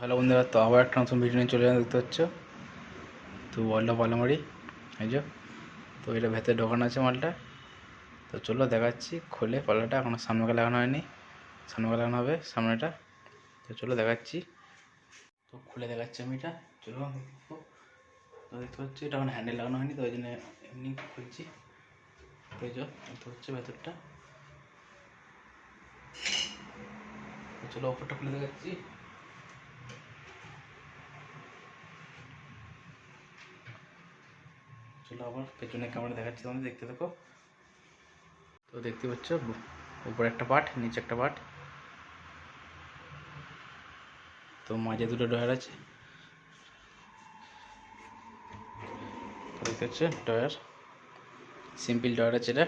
Hello বন্ধুরা, তো আবার একটা নতুন ভিডিও নিয়ে চলে যাওয়া দেখতে পাচ্ছ। তো বলটা পালামারি এই যে, তো এটা ভেতরে ঢোকানো আছে মালটা। তো চলো দেখাচ্ছি খুলে পালাটা, এখনো সামনেকে লাগানো হয়নি, সামনেকে লাগানো হবে সামনেটা। তো চলো দেখাচ্ছি, তো খুলে দেখাচ্ছি আমি এটা। চলো দেখো, তো দেখতে পাচ্ছি এটা এখন হ্যান্ডেল লাগানো হয়নি, তো ওই জন্য এমনি খুলছি। এই যে দেখতে হচ্ছে ভেতরটা। তো চলো ওপরটা খুলে দেখাচ্ছি। চলো আবার পেছনে ক্যামেরা দেখাচ্ছি তোমাদের, দেখতে দেখো। তো দেখতে পাচ্ছ উপরে একটা পার্ট, নিচে একটা পার্ট, তো মাঝে দুটো ডয়ার আছে। দেখতে পাচ্ছ ডয়ার, সিম্পল ডয়ার আছে এটা।